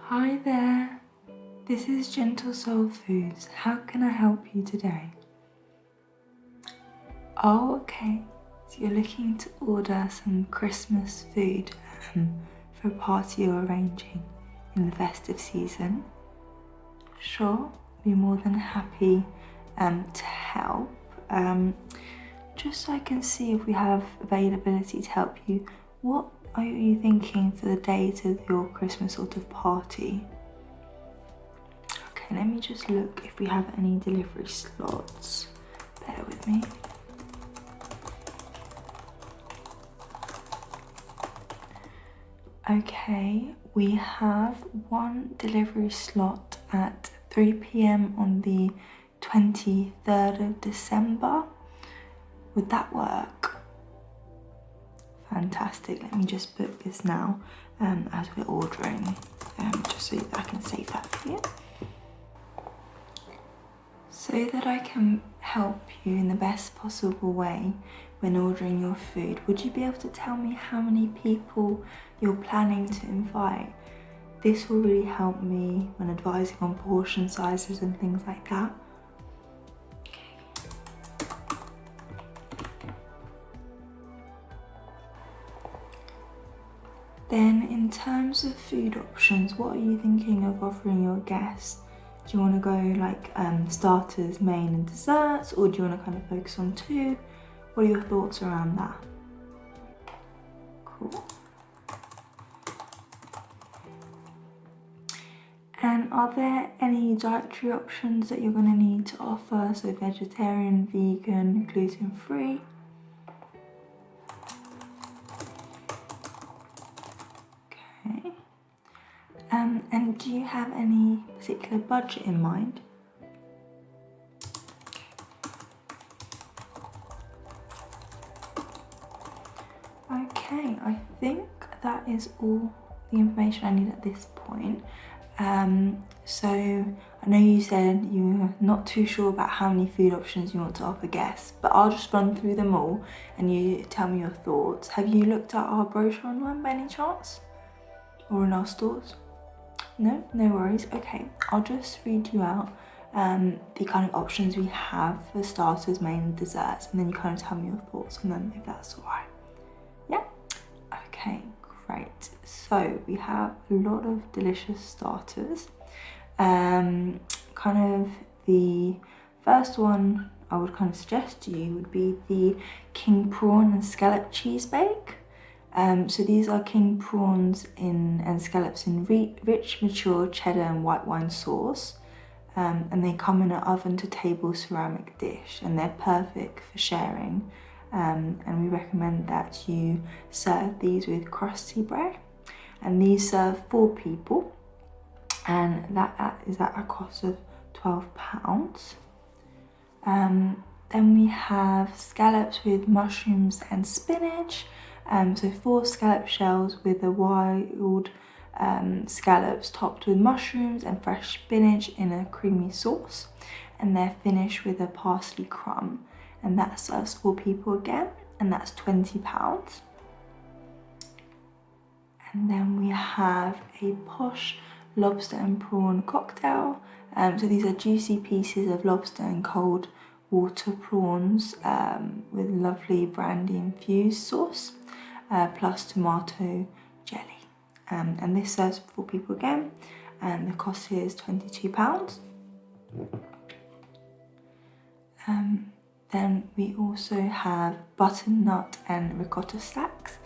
Hi there, this is Gentle Soul Foods. How can I help you today? Oh, okay. So you're looking to order some Christmas food for a party you're arranging in the festive season. Sure, be more than happy to help. Just so I can see if we have availability to help you, what are you thinking for the date of your Christmas sort of party? Okay, let me just look if we have any delivery slots. Bear with me. Okay, we have one delivery slot at 3 p.m. on the 23rd of December. Would that work? Fantastic. Let me just book this now as we're ordering, just so that I can save that for you. So that I can help you in the best possible way when ordering your food, would you be able to tell me how many people you're planning to invite? This will really help me when advising on portion sizes and things like that. Then in terms of food options, what are you thinking of offering your guests? Do you want to go like starters, main and desserts, or do you want to kind of focus on two? What are your thoughts around that? Cool. And are there any dietary options that you're going to need to offer? So vegetarian, vegan, gluten-free? Okay. And do you have any particular budget in mind? Okay, I think that is all the information I need at this point. So I know you said you're not too sure about how many food options you want to offer guests, but I'll just run through them all and you tell me your thoughts. Have you looked at our brochure online by any chance? Or in our stores? No worries. Okay, I'll just read you out the kind of options we have for starters, main and desserts, and then you kind of tell me your thoughts on them if that's alright. Yeah? Okay, great. So we have a lot of delicious starters. Kind of the first one I would kind of suggest to you would be the king prawn and scallop cheese bake. So these are king prawns and scallops in rich, mature cheddar and white wine sauce. And they come in an oven to table ceramic dish, and they're perfect for sharing. And we recommend that you serve these with crusty bread. And these serve 4 people, and that is at a cost of £12. Then we have scallops with mushrooms and spinach. So 4 scallop shells with the wild scallops topped with mushrooms and fresh spinach in a creamy sauce, and they're finished with a parsley crumb, and that serves 4 people again, and that's £20. And then we have a posh lobster and prawn cocktail. So these are juicy pieces of lobster and cold water prawns with lovely brandy infused sauce, plus tomato jelly. And this serves 4 people again, and the cost is £22. Then we also have butternut and ricotta stacks.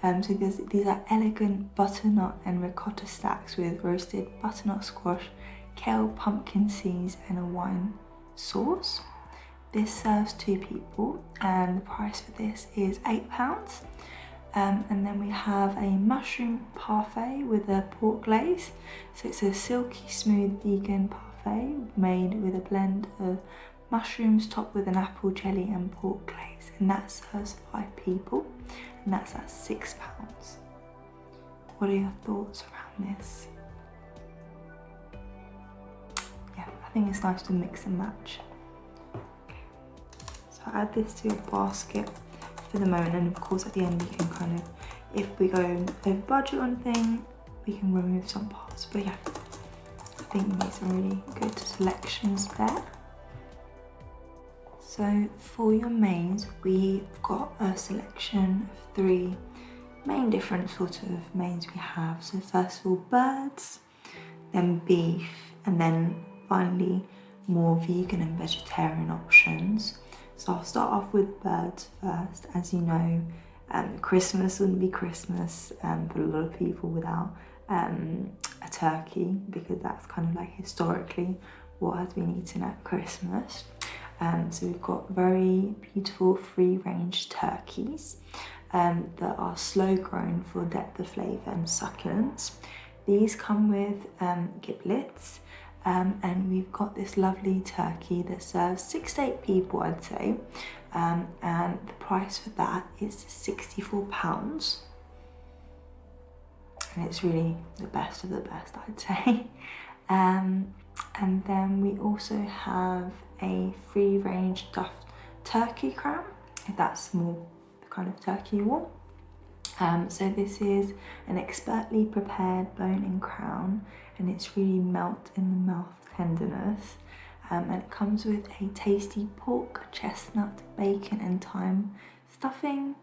So these are elegant butternut and ricotta stacks with roasted butternut squash, kale, pumpkin seeds and a wine sauce. This serves 2 people, and the price for this is £8. And then we have a mushroom parfait with a pork glaze. So it's a silky smooth vegan parfait made with a blend of mushrooms topped with an apple jelly and pork glaze, and that serves 5 people, and that's at £6. What are your thoughts around this? Yeah, I think it's nice to mix and match. Okay. So add this to your basket for the moment, and of course at the end you can kind of, if we go over budget on thing, we can remove some parts, but yeah. think we made some really good selections there. So for your mains, we've got a selection of 3 main different sort of mains we have. So first of all, birds, then beef, and then finally more vegan and vegetarian options. So I'll start off with birds first. As you know, Christmas wouldn't be Christmas for a lot of people without a turkey, because that's kind of like historically what has been eaten at Christmas. So we've got very beautiful free-range turkeys that are slow grown for depth of flavour and succulence. These come with giblets, and we've got this lovely turkey that serves 6 to 8 people, I'd say, and the price for that is £64. And it's really the best of the best, I'd say. And then we also have a free-range stuffed turkey crown, if that's more the kind of turkey you want. So this is an expertly prepared bone-in crown, and it's really melt in the mouth tenderness. And it comes with a tasty pork, chestnut, bacon and thyme stuffing,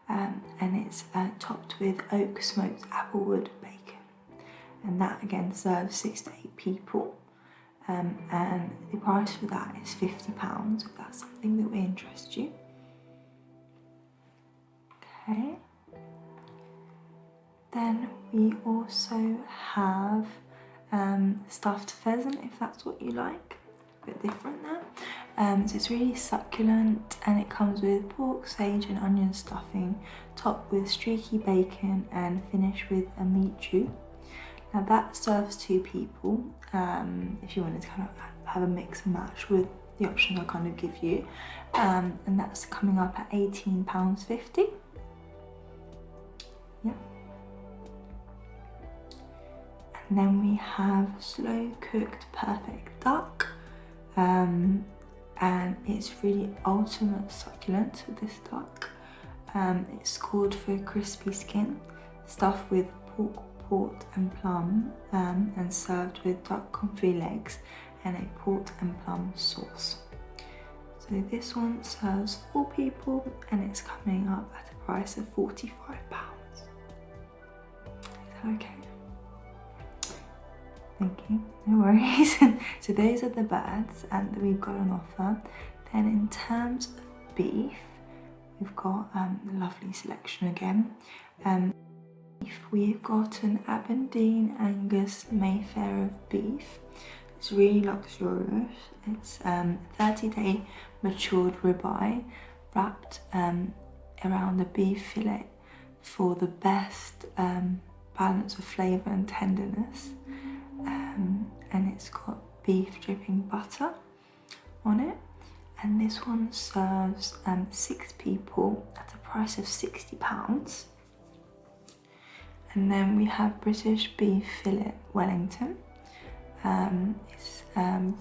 and it's topped with oak smoked applewood bacon. And that again serves 6 to 8 people. And the price for that is £50, if that's something that will interest you. Okay. Then we also have stuffed pheasant, if that's what you like. A bit different there. So it's really succulent, and it comes with pork, sage and onion stuffing, topped with streaky bacon and finished with a meat jus. Now that serves 2 people, if you wanted to kind of have a mix and match with the options I kind of give you. And that's coming up at £18.50. Yeah. And then we have slow cooked perfect duck. And it's really ultimate succulence with this duck. It's scored for a crispy skin, stuffed with pork, port and plum, and served with duck confit legs and a port and plum sauce. So this one serves 4 people, and it's coming up at a price of £45. Is that okay? Thank you, no worries. So those are the birds that we've got on offer. Then in terms of beef, we've got a lovely selection again. We've got an Aberdeen Angus Mayfair of beef. It's really luxurious. It's 30-day matured ribeye wrapped around a beef fillet for the best balance of flavour and tenderness. And it's got beef dripping butter on it. And this one serves 6 people at a price of £60. And then we have British beef fillet Wellington. It's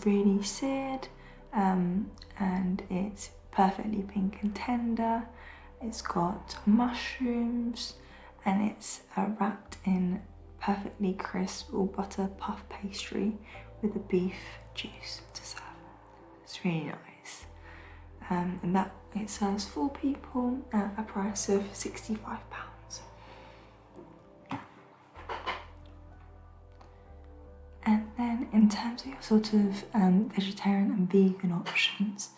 really seared, and it's perfectly pink and tender. It's got mushrooms, and it's wrapped in perfectly crisp or butter puff pastry with a beef juice to serve. It's really nice. And that it serves 4 people at a price of £65. And then in terms of your sort of vegetarian and vegan options,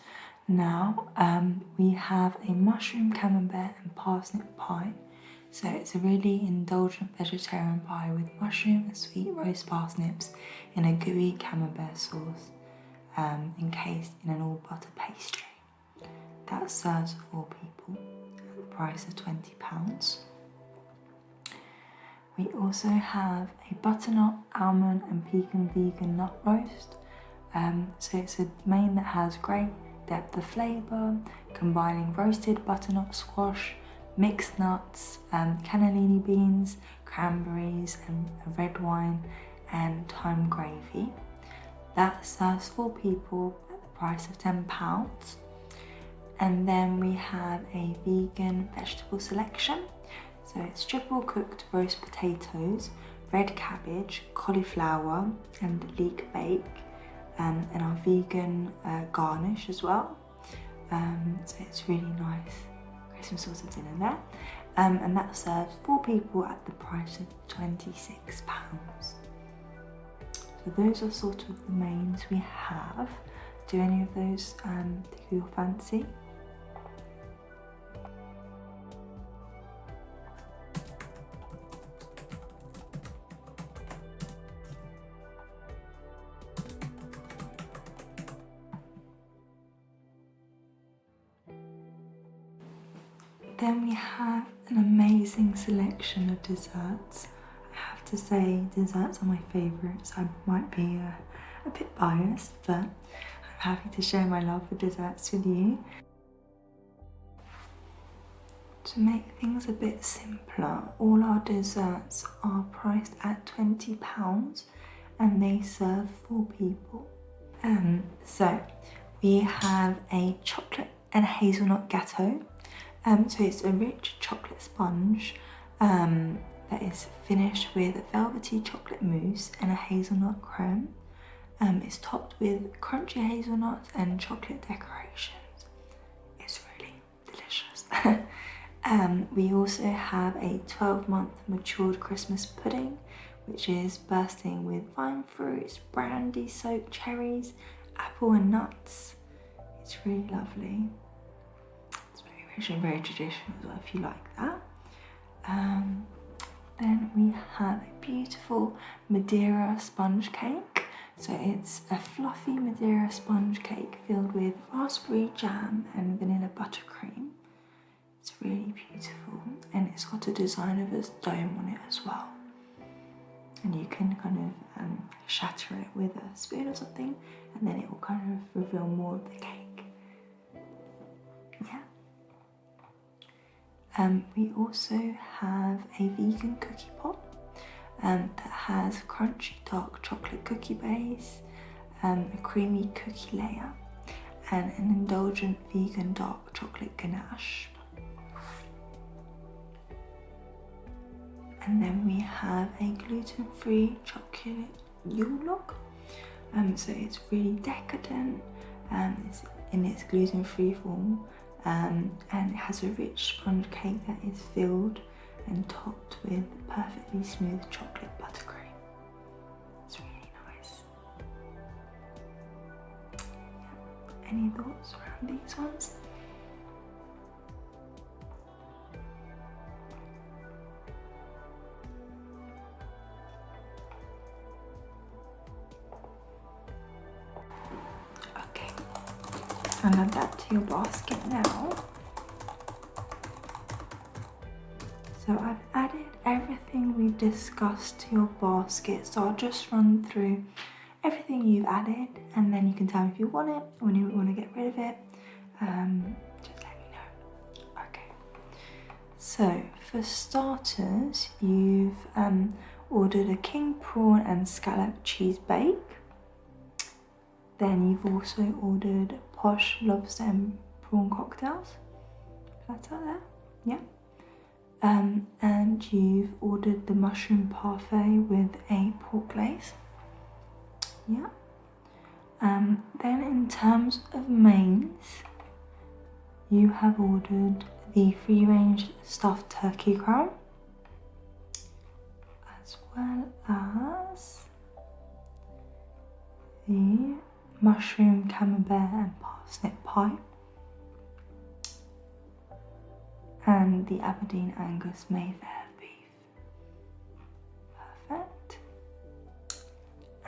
now we have a mushroom camembert and parsnip pie. So it's a really indulgent vegetarian pie with mushroom and sweet roast parsnips in a gooey camembert sauce, encased in an all butter pastry. That serves 4 people at the price of £20. We also have a butternut, almond and pecan vegan nut roast. So it's a main that has great depth of flavour, combining roasted butternut squash, mixed nuts, cannellini beans, cranberries and red wine and thyme gravy. That serves 4 people at the price of £10. And then we have a vegan vegetable selection. So it's triple cooked roast potatoes, red cabbage, cauliflower and leek bake, and our vegan garnish as well. So it's really nice Christmas sort of dinner there. And that serves 4 people at the price of £26. So those are sort of the mains we have. Do any of those tickle your fancy? Then we have an amazing selection of desserts. I have to say desserts are my favourites. I might be a bit biased, but I'm happy to share my love for desserts with you. To make things a bit simpler, all our desserts are priced at £20 and they serve 4 people. So we have a chocolate and hazelnut gâteau. So it's a rich chocolate sponge that is finished with velvety chocolate mousse and a hazelnut creme. It's topped with crunchy hazelnuts and chocolate decorations. It's really delicious. We also have a 12-month matured Christmas pudding, which is bursting with vine fruits, brandy-soaked cherries, apple and nuts. It's really lovely. Very traditional as well, if you like that. Then we have a beautiful Madeira sponge cake. So it's a fluffy Madeira sponge cake filled with raspberry jam and vanilla buttercream. It's really beautiful, and it's got a design of a dome on it as well. And you can kind of shatter it with a spoon or something, and then it will kind of reveal more of the cake. Yeah. We also have a vegan cookie pop that has crunchy dark chocolate cookie base, a creamy cookie layer, and an indulgent vegan dark chocolate ganache. And then we have a gluten-free chocolate Yule log. So it's really decadent, it's in its gluten-free form. And it has a rich sponge cake that is filled and topped with perfectly smooth chocolate buttercream. It's really nice. Yeah. Any thoughts around these ones? Okay. And add that to your basket now. So I've added everything we've discussed to your basket, so I'll just run through everything you've added and then you can tell me if you want it or when you want to get rid of it. Just let me know. Okay. So for starters, you've ordered a king prawn and scallop cheese bake. Then you've also ordered posh lobster and prawn cocktails. That's out there, yeah. And you've ordered the mushroom parfait with a pork glaze, yeah. Then in terms of mains, you have ordered the free-range stuffed turkey crown, as well as the mushroom camembert and parsnip pie, and the Aberdeen Angus Mayfair beef. Perfect.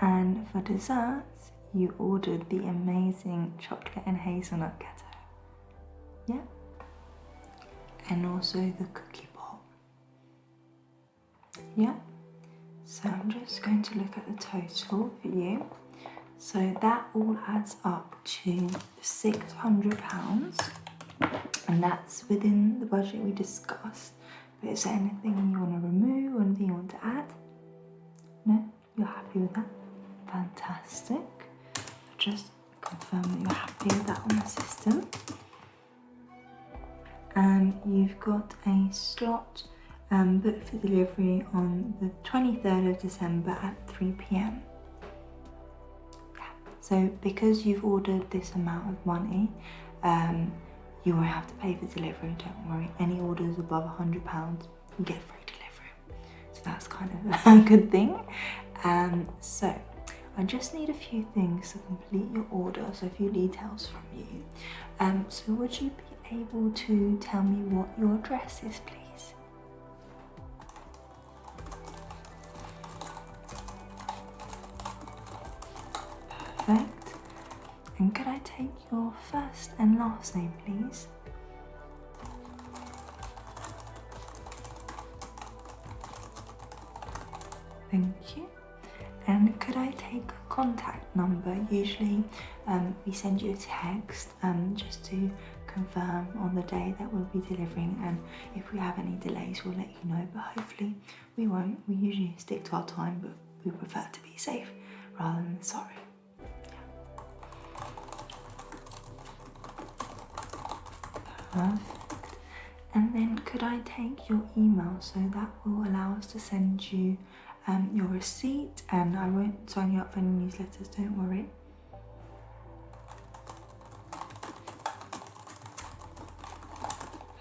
And for desserts, you ordered the amazing chocolate and hazelnut gâteau. Yeah. And also the cookie pop. Yeah. So I'm just going to look at the total for you. So that all adds up to £600, and that's within the budget we discussed. But is there anything you want to remove or anything you want to add? No? You're happy with that? Fantastic. Just confirm that you're happy with that on the system. And you've got a slot booked for delivery on the 23rd of December at 3 p.m. Yeah. So because you've ordered this amount of money, you won't have to pay for delivery, don't worry. Any orders above £100, you get free delivery. So that's kind of a good thing. So I just need a few things to complete your order, so a few details from you. So would you be able to tell me what your address is, please? Perfect. And could I take your first and last name, please? Thank you. And could I take a contact number? Usually we send you a text just to confirm on the day that we'll be delivering, and if we have any delays we'll let you know, but hopefully we won't. We usually stick to our time, but we prefer to be safe rather than sorry. Perfect. And then could I take your email, so that will allow us to send you your receipt, and I won't sign you up for any newsletters, don't worry.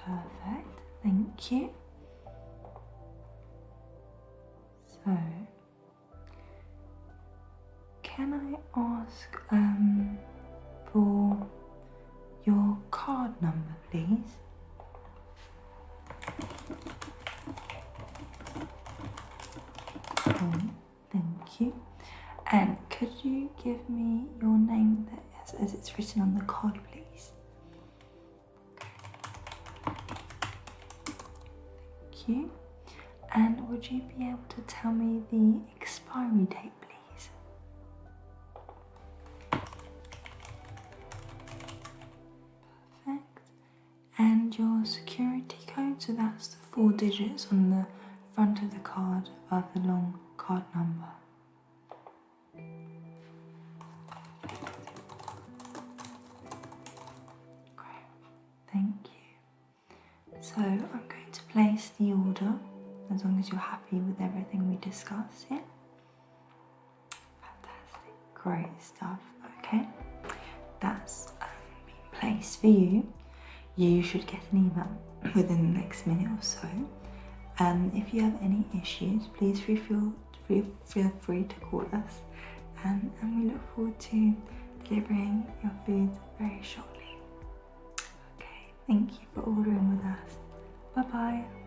Perfect, thank you. So, can I ask for your card number, please? Thank you. And could you give me your name as it's written on the card, please? Thank you. And would you be able to tell me the expiry date, please? Perfect. And your security code, so that's the 4 digits on the front of the card above the long card number. Great, thank you. So I'm going to place the order as long as you're happy with everything we discussed here. Fantastic, great stuff. Okay, that's been placed for you. You should get an email within the next minute or so. If you have any issues, please feel free to call us, and we look forward to delivering your food very shortly. Okay, thank you for ordering with us. Bye bye.